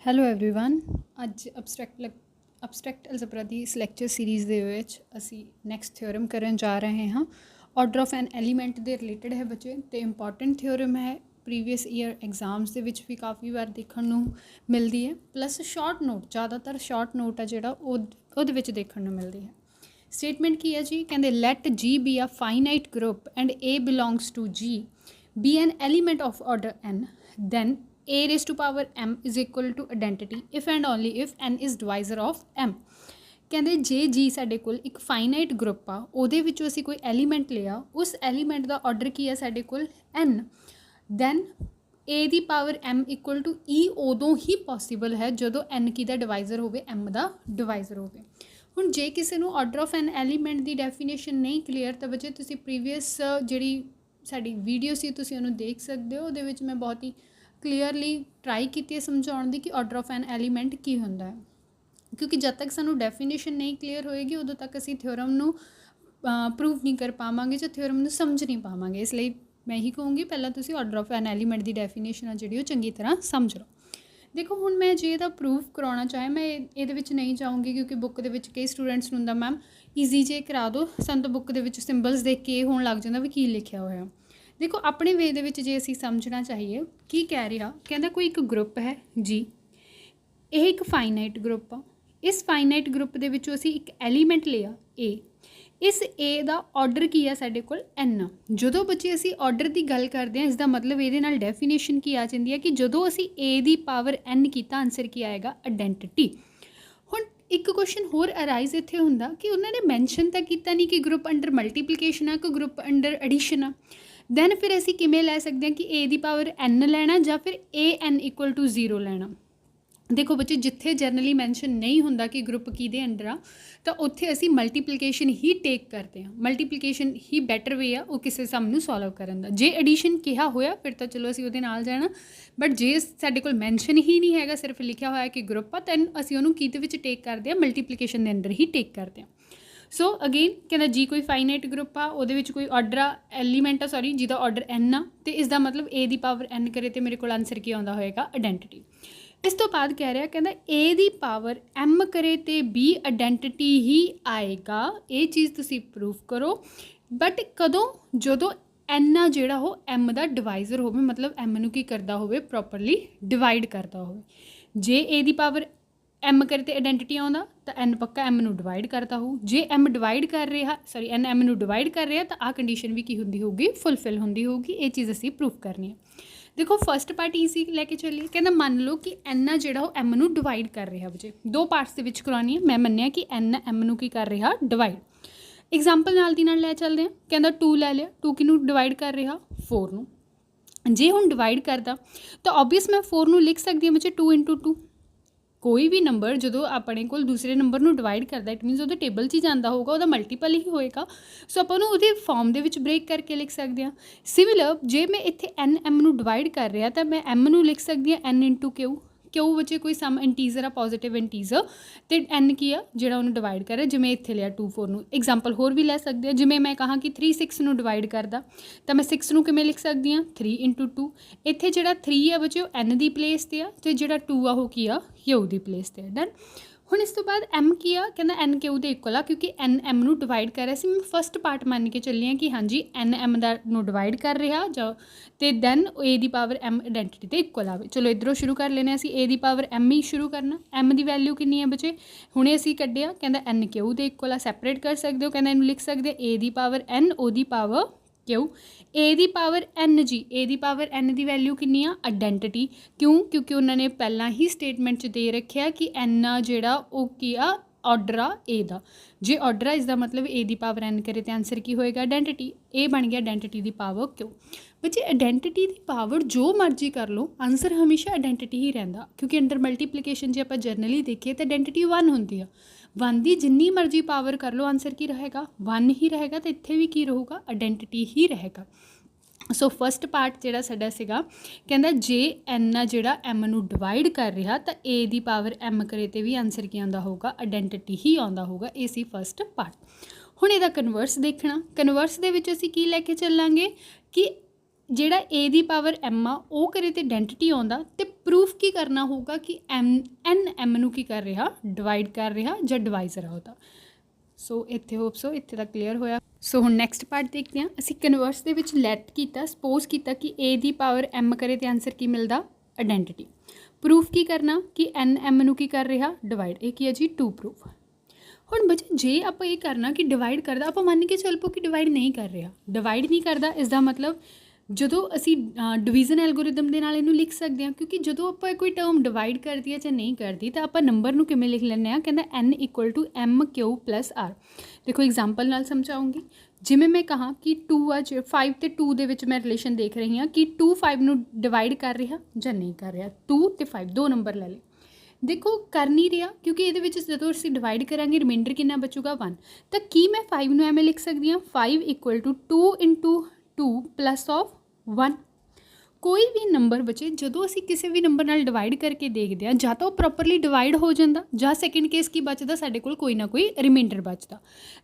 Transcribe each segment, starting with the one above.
Hello everyone ਅੱਜ ਅਬਸਟਰੈਕਟ algebra ਦੀ ਇਸ lecture series ਦੇ ਵਿੱਚ ਅਸੀਂ ਨੈਕਸਟ ਥਿਓਰਮ ਕਰਨ ਜਾ ਰਹੇ ਹਾਂ। ਆਰਡਰ ਆਫ ਐਨ ਐਲੀਮੈਂਟ ਦੇ ਰਿਲੇਟਡ ਹੈ ਬੱਚੇ, ਤੇ ਇੰਪੋਰਟੈਂਟ ਥਿਓਰਮ ਹੈ। ਪ੍ਰੀਵੀਅਸ ਈਅਰ ਐਗਜ਼ਾਮਸ ਦੇ ਵਿੱਚ ਵੀ ਕਾਫੀ ਵਾਰ ਦੇਖਣ ਨੂੰ ਮਿਲਦੀ ਹੈ, ਪਲੱਸ ਸ਼ਾਰਟ ਨੋਟ, ਜ਼ਿਆਦਾਤਰ ਸ਼ਾਰਟ ਨੋਟ ਹੈ ਜਿਹੜਾ ਉਹਦੇ ਵਿੱਚ ਦੇਖਣ ਨੂੰ ਮਿਲਦੀ ਹੈ। ਸਟੇਟਮੈਂਟ ਕੀ ਹੈ ਜੀ? ਕਹਿੰਦੇ let G be a finite group and A belongs to G be an element of order n, then a raised to power m is equal to identity if and only if n is divisor of m। ਕਹਿੰਦੇ ਜੇ ਜੀ ਸਾਡੇ ਕੋਲ ਇੱਕ finite group ਆ, ਉਹਦੇ ਵਿੱਚੋਂ ਅਸੀਂ ਕੋਈ ਐਲੀਮੈਂਟ ਲਿਆ, ਉਸ ਐਲੀਮੈਂਟ ਦਾ ਆਰਡਰ ਕੀ ਆ ਸਾਡੇ ਕੋਲ n, ਦੈਨ a ਦੀ power m equal to e ਉਦੋਂ ਹੀ ਪੋਸੀਬਲ ਹੈ ਜਦੋਂ n ਕੀ ਦਾ ਡਿਵਾਈਜ਼ਰ ਹੋਵੇ, m ਦਾ ਡਿਵਾਈਜ਼ਰ ਹੋਵੇ। ਹੁਣ ਜੇ ਕਿਸੇ ਨੂੰ ਆਰਡਰ ਆਫ ਐਨ ਐਲੀਮੈਂਟ ਦੀ ਡੈਫੀਨੇਸ਼ਨ ਨਹੀਂ ਕਲੀਅਰ, ਤਾਂ ਬੱਚੇ ਤੁਸੀਂ ਪ੍ਰੀਵੀਅਸ ਜਿਹੜੀ ਸਾਡੀ ਵੀਡੀਓ ਸੀ ਤੁਸੀਂ ਉਹਨੂੰ ਦੇਖ ਸਕਦੇ ਹੋ। ਉਹਦੇ ਵਿੱਚ ਮੈਂ ਬਹੁਤ ਹੀ ਕਲੀਅਰਲੀ ਟਰਾਈ ਕੀਤੀ ਹੈ ਸਮਝਾਉਣ ਦੀ ਕਿ ਆਰਡਰ ਆਫ ਐਨ ਐਲੀਮੈਂਟ ਕੀ ਹੁੰਦਾ ਹੈ, ਕਿਉਂਕਿ ਜਦ ਤੱਕ ਸਾਨੂੰ ਡੈਫੀਨੇਸ਼ਨ ਨਹੀਂ ਕਲੀਅਰ ਹੋਏਗੀ ਉਦੋਂ ਤੱਕ ਅਸੀਂ ਥਿਓਰਮ ਨੂੰ ਪ੍ਰੂਵ ਨਹੀਂ ਕਰ ਪਾਵਾਂਗੇ ਜਾਂ ਥਿਓਰਮ ਨੂੰ ਸਮਝ ਨਹੀਂ ਪਾਵਾਂਗੇ। ਇਸ ਲਈ ਮੈਂ ਇਹੀ ਕਹੂੰਗੀ ਪਹਿਲਾਂ ਤੁਸੀਂ ਆਰਡਰ ਆਫ ਐਨ ਐਲੀਮੈਂਟ ਦੀ ਡੈਫੀਨੇਸ਼ਨ ਆ ਜਿਹੜੀ ਉਹ ਚੰਗੀ ਤਰ੍ਹਾਂ ਸਮਝ ਲਓ। ਦੇਖੋ ਹੁਣ ਮੈਂ ਜੇ ਇਹਦਾ ਪ੍ਰੂਫ ਕਰਾਉਣਾ ਚਾਹੇ, ਮੈਂ ਇਹਦੇ ਵਿੱਚ ਨਹੀਂ ਜਾਊਂਗੀ ਕਿਉਂਕਿ ਬੁੱਕ ਦੇ ਵਿੱਚ ਕਈ ਸਟੂਡੈਂਟਸ ਨੂੰ ਹੁੰਦਾ ਮੈਮ ਈਜ਼ੀ ਜੇ ਕਰਾ ਦਿਓ, ਸਾਨੂੰ ਤਾਂ ਬੁੱਕ ਦੇ ਵਿੱਚ ਸਿੰਬਲਸ ਦੇਖ ਕੇ ਇਹ ਹੋਣ ਲੱਗ ਜਾਂਦਾ ਵੀ ਕੀ ਲਿਖਿਆ ਹੋਇਆ। ਦੇਖੋ ਆਪਣੇ ਵੇ ਦੇ ਵਿੱਚ ਜੇ ਅਸੀਂ ਸਮਝਣਾ ਚਾਹੀਏ ਕੀ ਕਹਿ ਰਿਹਾ, ਕਹਿੰਦਾ ਕੋਈ ਇੱਕ ਗਰੁੱਪ ਹੈ ਜੀ, ਇਹ ਇੱਕ ਫਾਈਨਾਈਟ ਗਰੁੱਪ ਆ। ਇਸ ਫਾਈਨਾਈਟ ਗਰੁੱਪ ਦੇ ਵਿੱਚੋਂ ਅਸੀਂ ਇੱਕ ਐਲੀਮੈਂਟ ਲਿਆ ਏ, ਇਸ ਏ ਦਾ ਆਰਡਰ ਕੀ ਆ ਸਾਡੇ ਕੋਲ n। ਜਦੋਂ ਬੱਚੇ ਅਸੀਂ ਆਰਡਰ ਦੀ ਗੱਲ ਕਰਦੇ ਹਾਂ, ਇਸ ਦਾ ਮਤਲਬ ਇਹਦੇ ਨਾਲ ਡੈਫੀਨੇਸ਼ਨ ਕੀ ਆ ਜਾਂਦੀ ਹੈ ਕਿ ਜਦੋਂ ਅਸੀਂ ਏ ਦੀ ਪਾਵਰ n ਕੀਤਾ, ਆਨਸਰ ਕੀ ਆਏਗਾ? ਆਇਡੈਂਟੀਟੀ। ਹੁਣ ਇੱਕ ਕੁਐਸਚਨ ਹੋਰ ਅਰਾਈਜ਼ ਇੱਥੇ ਹੁੰਦਾ ਕਿ ਉਹਨਾਂ ਨੇ ਮੈਂਸ਼ਨ ਤਾਂ ਕੀਤਾ ਨਹੀਂ ਕਿ ਗਰੁੱਪ ਅੰਡਰ ਮਲਟੀਪਲੀਕੇਸ਼ਨ ਆ ਕਿ ਗਰੁੱਪ ਅੰਡਰ ਐਡੀਸ਼ਨ ਆ। ਦੈਨ ਫਿਰ ਅਸੀਂ ਕਿਵੇਂ ਲੈ ਸਕਦੇ ਹਾਂ ਕਿ ਏ ਦੀ ਪਾਵਰ n ਲੈਣਾ ਜਾਂ ਫਿਰ an ਇਕੁਅਲ ਟੂ 0 ਲੈਣਾ। ਦੇਖੋ ਬੱਚੇ, ਜਿੱਥੇ ਜਰਨਲੀ ਮੈਂਸ਼ਨ ਨਹੀਂ ਹੁੰਦਾ ਕਿ ਗਰੁੱਪ ਕਿਹਦੇ ਅੰਡਰ ਆ, ਤਾਂ ਉੱਥੇ ਅਸੀਂ ਮਲਟੀਪਲੀਕੇਸ਼ਨ ਹੀ ਟੇਕ ਕਰਦੇ ਹਾਂ। ਮਲਟੀਪਲੀਕੇਸ਼ਨ ਹੀ ਬੈਟਰ ਵੇ ਆ ਉਹ ਕਿਸੇ ਸਮ ਨੂੰ ਸੋਲਵ ਕਰਨ ਦਾ। ਜੇ ਐਡੀਸ਼ਨ ਕਿਹਾ ਹੋਇਆ ਫਿਰ ਤਾਂ ਚਲੋ ਅਸੀਂ ਉਹਦੇ ਨਾਲ ਜਾਣਾ, ਬਟ ਜੇ ਸਾਡੇ ਕੋਲ ਮੈਂਸ਼ਨ ਹੀ ਨਹੀਂ ਹੈਗਾ, ਸਿਰਫ ਲਿਖਿਆ ਹੋਇਆ ਕਿ ਗਰੁੱਪ ਆ, ਤਾਂ ਅਸੀਂ ਉਹਨੂੰ ਕਿਹਦੇ ਵਿੱਚ ਟੇਕ ਕਰਦੇ ਹਾਂ? ਮਲਟੀਪਲੀਕੇਸ਼ਨ ਦੇ ਅੰਡਰ ਹੀ ਟੇਕ ਕਰਦੇ ਹਾਂ। ਸੋ ਅਗੇਨ ਕਹਿੰਦਾ ਜੀ ਕੋਈ ਫਾਈਨਾਈਟ ਗਰੁੱਪ ਆ, ਉਹਦੇ ਵਿੱਚ ਕੋਈ ਆਰਡਰ ਆ, ਐਲੀਮੈਂਟ ਆ ਸੌਰੀ, ਜਿਹਦਾ ਆਰਡਰ n ਆ, ਅਤੇ ਇਸ ਦਾ ਮਤਲਬ ਏ ਦੀ ਪਾਵਰ n ਕਰੇ ਅਤੇ ਮੇਰੇ ਕੋਲ ਆਨਸਰ ਕੀ ਆਉਂਦਾ ਹੋਏਗਾ? ਆਇਡੈਂਟੀਟੀ। ਇਸ ਤੋਂ ਬਾਅਦ ਕਹਿ ਰਿਹਾ, ਕਹਿੰਦਾ ਏ ਦੀ ਪਾਵਰ m ਕਰੇ ਅਤੇ b ਆਇਡੈਂਟੀਟੀ ਹੀ ਆਏਗਾ। ਇਹ ਚੀਜ਼ ਤੁਸੀਂ ਪ੍ਰੂਫ ਕਰੋ, ਬਟ ਕਦੋਂ? ਜਦੋਂ n ਆ ਜਿਹੜਾ ਉਹ m ਦਾ ਡਿਵਾਈਜ਼ਰ ਹੋਵੇ, ਮਤਲਬ m ਨੂੰ ਕੀ ਕਰਦਾ ਹੋਵੇ? ਪ੍ਰੋਪਰਲੀ ਡਿਵਾਈਡ ਕਰਦਾ ਹੋਵੇ। ਜੇ ਏ ਦੀ ਪਾਵਰ m ਕਰੇ ਅਤੇ ਆਇਡੈਂਟੀਟੀ ਆਉਂਦਾ ਤਾਂ n ਪੱਕਾ m ਨੂੰ ਡਿਵਾਈਡ ਕਰਦਾ ਹੋਊ। ਜੇ m ਡਿਵਾਈਡ ਕਰ ਰਿਹਾ, ਸੌਰੀ n m ਨੂੰ ਡਿਵਾਈਡ ਕਰ ਰਿਹਾ, ਤਾਂ ਆਹ ਕੰਡੀਸ਼ਨ ਵੀ ਕੀ ਹੁੰਦੀ ਹੋਊਗੀ? ਫੁੱਲਫਿਲ ਹੁੰਦੀ ਹੋਊਗੀ। ਇਹ ਚੀਜ਼ ਅਸੀਂ ਪ੍ਰੂਫ ਕਰਨੀ ਹੈ। ਦੇਖੋ ਫਸਟ ਪਾਰਟ ਈਜ਼ੀ ਲੈ ਕੇ ਚੱਲੀਏ। ਕਹਿੰਦਾ ਮੰਨ ਲਓ ਕਿ n ਆ ਜਿਹੜਾ ਉਹ m ਨੂੰ ਡਿਵਾਈਡ ਕਰ ਰਿਹਾ ਬੱਚੇ। ਦੋ ਪਾਰਟਸ ਦੇ ਵਿੱਚ ਕਰਾਉਣੀ ਹੈ। ਮੈਂ ਮੰਨਿਆ ਕਿ n m ਨੂੰ ਕੀ ਕਰ ਰਿਹਾ? ਡਿਵਾਈਡ। ਐਗਜ਼ਾਮਪਲ ਨਾਲ ਦੀ ਨਾਲ ਲੈ ਚੱਲਦੇ ਹਾਂ। ਕਹਿੰਦਾ 2 ਲੈ ਲਿਆ, 2 ਕਿਹਨੂੰ ਡਿਵਾਈਡ ਕਰ ਰਿਹਾ? 4 ਨੂੰ। ਜੇ ਹੁਣ ਡਿਵਾਈਡ ਕਰਦਾ ਤਾਂ ਓਬਵੀਅਸ ਮੈਂ 4 ਨੂੰ ਲਿਖ ਸਕਦੀ ਹਾਂ ਬੱਚੇ 2 × 2। ਕੋਈ ਵੀ ਨੰਬਰ ਜਦੋਂ ਆਪਣੇ ਕੋਲ ਦੂਸਰੇ ਨੰਬਰ ਨੂੰ ਡਿਵਾਈਡ ਕਰਦਾ, ਇਟ ਮੀਨਸ ਉਹਦੇ ਟੇਬਲ 'ਚ ਹੀ ਜਾਂਦਾ ਹੋਊਗਾ, ਉਹਦਾ ਮਲਟੀਪਲ ਹੀ ਹੋਏਗਾ। ਸੋ ਆਪਾਂ ਉਹਨੂੰ ਉਹਦੇ ਫਾਰਮ ਦੇ ਵਿੱਚ ਬ੍ਰੇਕ ਕਰਕੇ ਲਿਖ ਸਕਦੇ ਹਾਂ। ਸਿਮਿਲਰ ਜੇ ਮੈਂ ਇੱਥੇ n m ਨੂੰ ਡਿਵਾਈਡ ਕਰ ਰਿਹਾ ਤਾਂ ਮੈਂ m ਨੂੰ ਲਿਖ ਸਕਦੀ ਹਾਂ n × q। ਕਿਉਂ ਬੱਚੇ? ਕੋਈ ਸਮ ਇੰਟੀਜ਼ਰ ਆ, ਪੋਜ਼ੀਟਿਵ ਇੰਟੀਜ਼ਰ, ਅਤੇ n ਕੀ ਆ ਜਿਹੜਾ ਉਹਨੂੰ ਡਿਵਾਈਡ ਕਰ ਰਿਹਾ। ਜਿਵੇਂ ਇੱਥੇ ਲਿਆ 2 4 ਨੂੰ। ਐਗਜ਼ਾਮਪਲ ਹੋਰ ਵੀ ਲੈ ਸਕਦੇ ਹਾਂ। ਜਿਵੇਂ ਮੈਂ ਕਹਾਂ ਕਿ 3 6 ਨੂੰ ਡਿਵਾਈਡ ਕਰਦਾ, ਤਾਂ ਮੈਂ 6 ਨੂੰ ਕਿਵੇਂ ਲਿਖ ਸਕਦੀ ਹਾਂ? 3 × 2। ਇੱਥੇ ਜਿਹੜਾ 3 ਆ ਬੱਚੇ ਉਹ n ਦੀ ਪਲੇਸ 'ਤੇ ਆ, ਅਤੇ ਜਿਹੜਾ 2 ਆ ਉਹ ਕੀ ਆ? q ਦੀ ਪਲੇਸ 'ਤੇ। ਡਨ। ਹੁਣ ਇਸ ਤੋਂ ਬਾਅਦ m ਕੀ ਆ? ਕਹਿੰਦਾ n q ਦੇ ਇਕੁਅਲ ਆ, ਕਿਉਂਕਿ n m ਨੂੰ ਡਿਵਾਈਡ ਕਰ ਰਿਹਾ ਸੀ। ਮੈਂ ਫਸਟ ਪਾਰਟ ਮੰਨ ਕੇ ਚੱਲੀ ਹਾਂ ਕਿ ਹਾਂਜੀ n m ਦਾ ਨੂੰ ਡਿਵਾਈਡ ਕਰ ਰਿਹਾ ਜਾਂ, ਅਤੇ ਦੈਨ a ਦੀ ਪਾਵਰ m ਆਇਡੈਂਟੀਟੀ ਦੇ ਇਕੁਅਲ ਆਵੇ। ਚਲੋ ਇੱਧਰੋਂ ਸ਼ੁਰੂ ਕਰ ਲੈਂਦੇ ਹਾਂ ਅਸੀਂ। a ਦੀ ਪਾਵਰ m ਹੀ ਸ਼ੁਰੂ ਕਰਨਾ। m ਦੀ ਵੈਲਿਊ ਕਿੰਨੀ ਹੈ ਬੱਚੇ? ਹੁਣੇ ਅਸੀਂ ਕੱਢਿਆ। ਕਹਿੰਦਾ n q ਦੇ ਇਕੁਅਲ ਆ। ਸੈਪਰੇਟ ਕਰ ਸਕਦੇ ਹੋ। ਕਹਿੰਦਾ ਇਹਨੂੰ ਲਿਖ ਸਕਦੇ a ਦੀ power n, o the power q। a ਦੀ ਪਾਵਰ n ਜੀ, a ਦੀ ਪਾਵਰ n ਦੀ ਵੈਲਿਊ ਕਿੰਨੀ ਆ? ਆਇਡੈਂਟੀਟੀ। ਕਿਉਂ? ਕਿਉਂਕਿ ਉਹਨਾਂ ਨੇ ਪਹਿਲਾਂ ਹੀ ਸਟੇਟਮੈਂਟ 'ਚ ਦੇ ਰੱਖਿਆ ਕਿ n ਆ ਜਿਹੜਾ ਉਹ ਕੀ ਆ? ਆਰਡਰ ਆ a ਦਾ। ਜੇ ਆਰਡਰ ਆ, ਇਸ ਦਾ ਮਤਲਬ a ਦੀ ਪਾਵਰ n ਕਰੇ ਤਾਂ ਆਨਸਰ ਕੀ ਹੋਏਗਾ? ਆਇਡੈਂਟੀਟੀ। ਇਹ ਬਣ ਗਿਆ ਆਇਡੈਂਟੀਟੀ ਦੀ ਪਾਵਰ q। ਬੱਚੇ ਆਇਡੈਂਟੀਟੀ ਦੀ ਪਾਵਰ ਜੋ ਮਰਜ਼ੀ ਕਰ ਲਓ, ਆਨਸਰ ਹਮੇਸ਼ਾ ਆਇਡੈਂਟੀਟੀ ਹੀ ਰਹਿੰਦਾ, ਕਿਉਂਕਿ ਅੰਡਰ ਮਲਟੀਪਲੀਕੇਸ਼ਨ ਜੇ ਆਪਾਂ ਜਰਨਲੀ ਦੇਖੀਏ ਤਾਂ ਆਇਡੈਂਟੀਟੀ 1 ਹੁੰਦੀ ਆ। 1 ਦੀ ਜਿੰਨੀ ਮਰਜ਼ੀ ਪਾਵਰ ਕਰ ਲਓ, ਆਨਸਰ ਕੀ ਰਹੇਗਾ? 1 ਹੀ ਰਹੇਗਾ। ਤਾਂ ਇੱਥੇ ਵੀ ਕੀ ਰਹੂਗਾ? ਆਇਡੈਂਟੀਟੀ ਹੀ ਰਹੇਗਾ। ਸੋ ਫਸਟ ਪਾਰਟ ਜਿਹੜਾ ਸਾਡਾ ਸੀਗਾ, ਕਹਿੰਦਾ ਜੇ n ਆ ਜਿਹੜਾ m ਨੂੰ ਡਿਵਾਈਡ ਕਰ ਰਿਹਾ ਤਾਂ a ਦੀ ਪਾਵਰ m ਕਰੇ 'ਤੇ ਵੀ ਆਨਸਰ ਕੀ ਆਉਂਦਾ ਹੋਊਗਾ? ਆਇਡੈਂਟੀਟੀ ਹੀ ਆਉਂਦਾ ਹੋਊਗਾ। ਇਹ ਸੀ ਫਸਟ ਪਾਰਟ। ਹੁਣ ਇਹਦਾ ਕਨਵਰਸ ਦੇਖਣਾ। ਕਨਵਰਸ ਦੇ ਵਿੱਚ ਅਸੀਂ ਕੀ ਲੈ ਕੇ ਚੱਲਾਂਗੇ ਕਿ ਜਿਹੜਾ a ਦੀ ਪਾਵਰ m ਆ ਉਹ ਕਰੇ ਤੇ ਆਇਡੈਂਟੀਟੀ ਆਉਂਦਾ ਤੇ ਪ੍ਰੂਫ ਕੀ ਕਰਨਾ ਹੋਊਗਾ ਕਿ m ਨੂੰ ਕੀ ਕਰ ਰਿਹਾ, ਡਿਵਾਈਡ ਕਰ ਰਿਹਾ ਜਾਂ ਡਿਵਾਈਜ਼ਰ ਆ ਉਹਦਾ। ਸੋ ਇੱਥੇ ਹੋਪ ਸੋ ਇੱਥੇ ਤੱਕ ਕਲੀਅਰ ਹੋਇਆ। ਸੋ ਹੁਣ ਨੈਕਸਟ ਪਾਰਟ ਦੇਖਦੇ ਹਾਂ। ਅਸੀਂ ਕਨਵਰਸ ਦੇ ਵਿੱਚ ਲੈਟ ਕੀਤਾ, ਸਪੋਜ਼ ਕੀਤਾ ਕਿ a ਦੀ ਪਾਵਰ m ਕਰੇ ਤੇ ਆਨਸਰ ਕੀ ਮਿਲਦਾ, ਆਇਡੈਂਟੀਟੀ। ਪ੍ਰੂਫ ਕੀ ਕਰਨਾ ਕਿ m ਨੂੰ ਕੀ ਕਰ ਰਿਹਾ, ਡਿਵਾਈਡ। ਇਹ ਕੀ ਹੈ ਜੀ, ਟੂ ਪ੍ਰੂਫ। ਹੁਣ ਬੱਚੇ ਜੇ ਆਪਾਂ ਇਹ ਕਰਨਾ ਕਿ ਡਿਵਾਈਡ ਕਰਦਾ, ਆਪਾਂ ਮੰਨ ਕੇ ਚੱਲ ਪਓ ਕਿ ਡਿਵਾਈਡ ਨਹੀਂ ਕਰ ਰਿਹਾ, ਡਿਵਾਈਡ ਨਹੀਂ ਕਰਦਾ, ਇਸ ਦਾ ਮਤਲਬ ਜਦੋਂ ਅਸੀਂ ਡਿਵੀਜ਼ਨ ਐਲਗੋਰਿਦਮ ਦੇ ਨਾਲ ਇਹਨੂੰ ਲਿਖ ਸਕਦੇ ਹਾਂ, ਕਿਉਂਕਿ ਜਦੋਂ ਆਪਾਂ ਕੋਈ ਟਰਮ ਡਿਵਾਈਡ ਕਰਦੀ ਹੈ ਜਾਂ ਨਹੀਂ ਕਰਦੀ ਤਾਂ ਆਪਾਂ ਨੰਬਰ ਨੂੰ ਕਿਵੇਂ ਲਿਖ ਲੈਂਦੇ ਹਾਂ, ਕਹਿੰਦਾ n = m³ + r। ਦੇਖੋ ਐਗਜ਼ਾਮਪਲ ਨਾਲ ਸਮਝਾਉਂਗੀ। ਜਿਵੇਂ ਮੈਂ ਕਹਾਂ ਕਿ 2 ਆ, 5 ਅਤੇ 2 ਦੇ ਵਿੱਚ ਮੈਂ ਰਿਲੇਸ਼ਨ ਦੇਖ ਰਹੀ ਹਾਂ ਕਿ 2 5 ਨੂੰ ਡਿਵਾਈਡ ਕਰ ਰਿਹਾ ਜਾਂ ਨਹੀਂ ਕਰ ਰਿਹਾ। 2 ਅਤੇ 5 ਦੋ ਨੰਬਰ ਲੈ ਲਏ। ਦੇਖੋ ਕਰ ਨਹੀਂ ਰਿਹਾ ਕਿਉਂਕਿ ਇਹਦੇ ਵਿੱਚ ਜਦੋਂ ਅਸੀਂ ਡਿਵਾਈਡ ਕਰਾਂਗੇ ਰਿਮਾਈਂਡਰ ਕਿੰਨਾ ਬਚੂਗਾ, 1। ਤਾਂ ਕੀ ਮੈਂ 5 ਨੂੰ ਐਵੇਂ ਲਿਖ ਸਕਦੀ ਹਾਂ, 5 = 2 × 2 + 1। ਕੋਈ ਵੀ ਨੰਬਰ ਬੱਚੇ ਜਦੋਂ ਅਸੀਂ ਕਿਸੇ ਵੀ ਨੰਬਰ ਨਾਲ ਡਿਵਾਈਡ ਕਰਕੇ ਦੇਖਦੇ ਹਾਂ, ਜਾਂ ਤਾਂ ਉਹ ਪ੍ਰੋਪਰਲੀ ਡਿਵਾਈਡ ਹੋ ਜਾਂਦਾ ਜਾਂ ਸੈਕਿੰਡ ਕੇਸ ਕੀ ਬਚਦਾ, ਸਾਡੇ ਕੋਲ ਕੋਈ ਨਾ ਕੋਈ ਰਿਮਾਈਂਡਰ ਬਚਦਾ।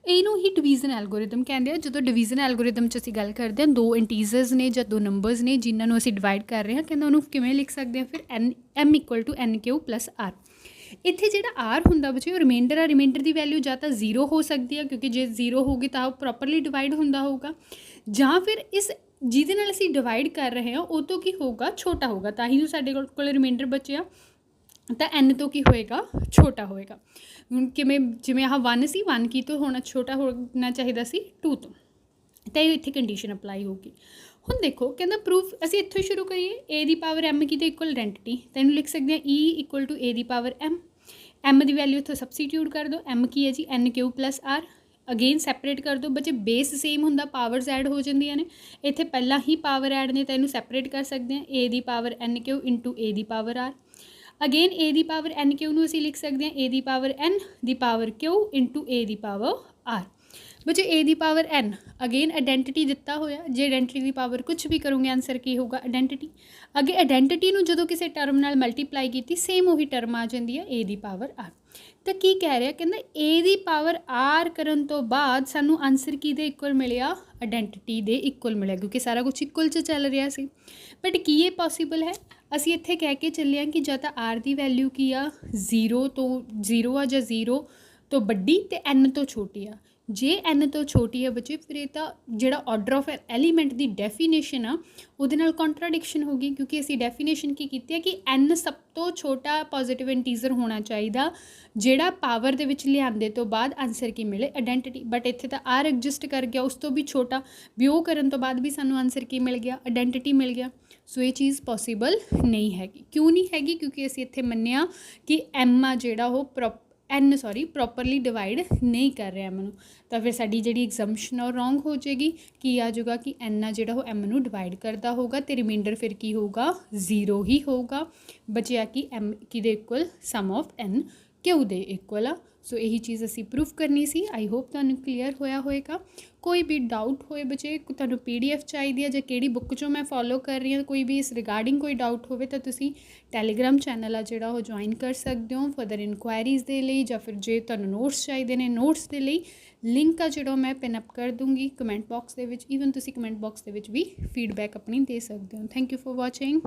ਇਹਨੂੰ ਹੀ ਡਿਵੀਜ਼ਨ ਐਲਗੋਰਿਦਮ ਕਹਿੰਦੇ ਆ। ਜਦੋਂ ਡਿਵੀਜ਼ਨ ਐਲਗੋਰਿਦਮ 'ਚ ਅਸੀਂ ਗੱਲ ਕਰਦੇ ਹਾਂ, ਦੋ ਇੰਟੀਜ਼ਰਸ ਨੇ ਜਾਂ ਦੋ ਨੰਬਰਸ ਨੇ ਜਿਨ੍ਹਾਂ ਨੂੰ ਅਸੀਂ ਡਿਵਾਈਡ ਕਰ ਰਹੇ ਹਾਂ, ਕਹਿੰਦਾ ਉਹਨੂੰ ਕਿਵੇਂ ਲਿਖ ਸਕਦੇ ਹਾਂ ਫਿਰ, m = n³ + r। ਇੱਥੇ ਜਿਹੜਾ r ਹੁੰਦਾ ਬੱਚੇ ਉਹ ਰਿਮਾਈਂਡਰ ਆ। ਰਿਮਾਈਂਡਰ ਦੀ ਵੈਲਿਊ ਜਾਂ ਤਾਂ 0 ਹੋ ਸਕਦੀ ਹੈ ਕਿਉਂਕਿ ਜੇ 0 ਹੋਊਗੀ ਤਾਂ ਉਹ ਪ੍ਰੋਪਰਲੀ ਡਿਵਾਈਡ ਹੁੰਦਾ ਹੋਊਗਾ, ਜਾਂ ਫਿਰ ਇਸ ਜਿਹਦੇ ਨਾਲ ਅਸੀਂ ਡਿਵਾਈਡ ਕਰ ਰਹੇ ਹਾਂ ਉਹ ਤੋਂ ਕੀ ਹੋਊਗਾ, ਛੋਟਾ ਹੋਊਗਾ, ਤਾਂ ਹੀ ਜੋ ਸਾਡੇ ਕੋਲ ਰਿਮਾਈਂਡਰ ਬਚਿਆ ਤਾਂ n ਤੋਂ ਕੀ ਹੋਏਗਾ, ਛੋਟਾ ਹੋਏਗਾ। ਹੁਣ ਕਿਵੇਂ, ਜਿਵੇਂ ਆਹ 1 ਸੀ, 1 ਕੀ ਤੋਂ ਹੋਣਾ, ਛੋਟਾ ਹੋਣਾ ਚਾਹੀਦਾ ਸੀ 2 ਤੋਂ, ਤਾਂ ਇਹ ਇੱਥੇ ਕੰਡੀਸ਼ਨ ਅਪਲਾਈ ਹੋਊਗੀ। ਹੁਣ ਦੇਖੋ ਕਹਿੰਦਾ ਪ੍ਰੂਫ, ਅਸੀਂ ਇੱਥੋਂ ਸ਼ੁਰੂ ਕਰੀਏ। a ਦੀ ਪਾਵਰ m ਕੀ ਦੇ ਇਕੁਅਲ ਆਇਡੈਂਟੀਟੀ, ਤਾਂ ਇਹਨੂੰ ਲਿਖ ਸਕਦੇ ਹਾਂ e = a ਦੀ ਪਾਵਰ m ਦੀ ਵੈਲਿਊ ਇੱਥੋਂ ਸਬਸਟੀਟਿਊਟ ਕਰ ਦਿਓ। m ਕੀ ਹੈ ਜੀ, n³ + r। ਅਗੇਨ ਸੈਪਰੇਟ ਕਰ ਦਿਓ ਬੱਚੇ, ਬੇਸ ਸੇਮ ਹੁੰਦਾ, ਪਾਵਰਸ ਐਡ ਹੋ ਜਾਂਦੀਆਂ ਨੇ। ਇੱਥੇ ਪਹਿਲਾਂ ਹੀ ਪਾਵਰ ਐਡ ਨੇ ਤਾਂ ਇਹਨੂੰ ਸੈਪਰੇਟ ਕਰ ਸਕਦੇ ਹਾਂ, a ਦੀ ਪਾਵਰ n³ × a ਦੀ ਪਾਵਰ r। ਅਗੇਨ a ਦੀ ਪਾਵਰ n³ ਨੂੰ ਅਸੀਂ ਲਿਖ ਸਕਦੇ ਹਾਂ a ਦੀ power n the power q × a ਦੀ ਪਾਵਰ r। ਬੱਚੇ a ਦੀ ਪਾਵਰ n ਅਗੇਨ ਆਇਡੈਂਟੀਟੀ ਦਿੱਤਾ ਹੋਇਆ, ਜੇ ਆਇਡੈਂਟੀਟੀ ਦੀ ਪਾਵਰ ਕੁਝ ਵੀ ਕਰੋਗੇ ਆਨਸਰ ਕੀ ਹੋਊਗਾ, ਆਇਡੈਂਟੀਟੀ। ਅੱਗੇ ਆਇਡੈਂਟੀਟੀ ਨੂੰ ਜਦੋਂ ਕਿਸੇ ਟਰਮ ਨਾਲ ਮਲਟੀਪਲਾਈ ਕੀਤੀ, ਸੇਮ ਉਹੀ ਟਰਮ ਆ ਜਾਂਦੀ ਹੈ a ਦੀ ਪਾਵਰ r। ਤਾਂ ਕੀ ਕਹਿ ਰਿਹਾ, ਕਹਿੰਦਾ a ਦੀ ਪਾਵਰ r ਕਰਨ ਤੋਂ ਬਾਅਦ ਸਾਨੂੰ ਆਨਸਰ ਕੀ ਦੇ ਇਕੁਅਲ ਮਿਲਿਆ, ਆਇਡੈਂਟੀਟੀ ਦੇ ਇਕੁਅਲ ਮਿਲਿਆ, ਕਿਉਂਕਿ ਸਾਰਾ ਕੁਝ ਇਕੁਅਲ 'ਚ ਚੱਲ ਰਿਹਾ ਸੀ। ਬਟ ਕੀ ਇਹ ਪੋਸੀਬਲ ਹੈ? ਅਸੀਂ ਇੱਥੇ ਕਹਿ ਕੇ ਚੱਲੇ ਹਾਂ ਕਿ ਜਾਂ ਤਾਂ r ਦੀ ਵੈਲਿਊ ਕੀ ਆ, 0 ਆ ਜਾਂ 0 ਤੋਂ ਵੱਡੀ ਅਤੇ n ਤੋਂ ਛੋਟੀ ਆ। ਜੇ n ਤੋਂ ਛੋਟੀ ਹੈ ਬੱਚੇ ਫਿਰ ਇਹ ਤਾਂ ਜਿਹੜਾ ਆਰਡਰ ਆਫ ਐਲੀਮੈਂਟ ਦੀ ਡੈਫੀਨੇਸ਼ਨ ਆ ਉਹਦੇ ਨਾਲ ਕੰਟਰਾਡਿਕਸ਼ਨ ਹੋ ਗਈ, ਕਿਉਂਕਿ ਅਸੀਂ ਡੈਫੀਨੇਸ਼ਨ ਕੀ ਕੀਤੀ ਹੈ ਕਿ n ਸਭ ਤੋਂ ਛੋਟਾ ਪੋਜ਼ੀਟਿਵ ਇੰਟੀਜ਼ਰ ਹੋਣਾ ਚਾਹੀਦਾ ਜਿਹੜਾ ਪਾਵਰ ਦੇ ਵਿੱਚ ਲਿਆਂਦੇ ਤੋਂ ਬਾਅਦ ਆਨਸਰ ਕੀ ਮਿਲੇ, ਆਇਡੈਂਟੀਟੀ। ਬਟ ਇੱਥੇ ਤਾਂ r ਐਗਜ਼ਿਸਟ ਕਰ ਗਿਆ ਉਸ ਤੋਂ ਵੀ ਛੋਟਾ, ਵੀ ਉਹ ਕਰਨ ਤੋਂ ਬਾਅਦ ਵੀ ਸਾਨੂੰ ਆਨਸਰ ਕੀ ਮਿਲ ਗਿਆ, ਆਇਡੈਂਟੀਟੀ ਮਿਲ ਗਿਆ। ਸੋ ਇਹ ਚੀਜ਼ ਪੋਸੀਬਲ ਨਹੀਂ ਹੈਗੀ। ਕਿਉਂ ਨਹੀਂ ਹੈਗੀ? ਕਿਉਂਕਿ ਅਸੀਂ ਇੱਥੇ ਮੰਨਿਆ ਕਿ m ਆ ਜਿਹੜਾ ਉਹ ਪ੍ਰੋਪਰਲੀ ਡਿਵਾਈਡ ਨਹੀਂ ਕਰ ਰਿਹਾ m ਨੂੰ, ਤਾਂ ਫਿਰ ਸਾਡੀ ਜਿਹੜੀ ਐਗਜ਼ੰਪਸ਼ਨ ਆ ਉਹ ਰੋਂਗ ਹੋ ਜਾਏਗੀ। ਕੀ ਆ ਜਾਊਗਾ ਕਿ n ਆ ਜਿਹੜਾ ਉਹ m ਨੂੰ ਡਿਵਾਈਡ ਕਰਦਾ ਹੋਊਗਾ ਅਤੇ ਰਿਮਾਈਂਡਰ ਫਿਰ ਕੀ ਹੋਊਗਾ, 0 ਹੀ ਹੋਊਗਾ। ਬਚਿਆ ਕਿ m ਕਿਹਦੇ equal, sum of n q ਦੇ ਇਕੁਅਲ ਆ। ਸੋ ਇਹੀ ਚੀਜ਼ ਅਸੀਂ ਪ੍ਰੂਫ ਕਰਨੀ ਸੀ। ਆਈ ਹੋਪ ਤੁਹਾਨੂੰ ਕਲੀਅਰ ਹੋਇਆ ਹੋਏਗਾ। ਕੋਈ ਵੀ ਡਾਊਟ ਹੋਏ ਬੱਚੇ, ਤੁਹਾਨੂੰ PDF ਚਾਹੀਦੀ ਹੈ ਜਾਂ ਕਿਹੜੀ ਬੁੱਕ 'ਚੋਂ ਮੈਂ ਫੋਲੋ ਕਰ ਰਹੀ ਹਾਂ, ਕੋਈ ਵੀ ਇਸ ਰਿਗਾਰਡਿੰਗ ਕੋਈ ਡਾਊਟ ਹੋਵੇ ਤਾਂ ਤੁਸੀਂ ਟੈਲੀਗ੍ਰਾਮ ਚੈਨਲ ਆ ਜਿਹੜਾ ਉਹ ਜੁਆਇਨ ਕਰ ਸਕਦੇ ਹੋ ਫਰਦਰ ਇਨਕੁਆਇਰੀਜ਼ ਦੇ ਲਈ, ਜਾਂ ਫਿਰ ਜੇ ਤੁਹਾਨੂੰ ਨੋਟਸ ਚਾਹੀਦੇ ਨੇ ਨੋਟਸ ਦੇ ਲਈ ਲਿੰਕ ਆ ਜਿਹੜਾ ਮੈਂ ਪਿਨ ਅਪ ਕਰ ਦੂੰਗੀ ਕਮੈਂਟ ਬਾਕਸ ਦੇ ਵਿੱਚ। ਈਵਨ ਤੁਸੀਂ ਕਮੈਂਟ ਬਾਕਸ ਦੇ ਵਿੱਚ ਵੀ ਫੀਡਬੈਕ ਆਪਣੀ ਦੇ ਸਕਦੇ ਹੋ। Thank you for watching.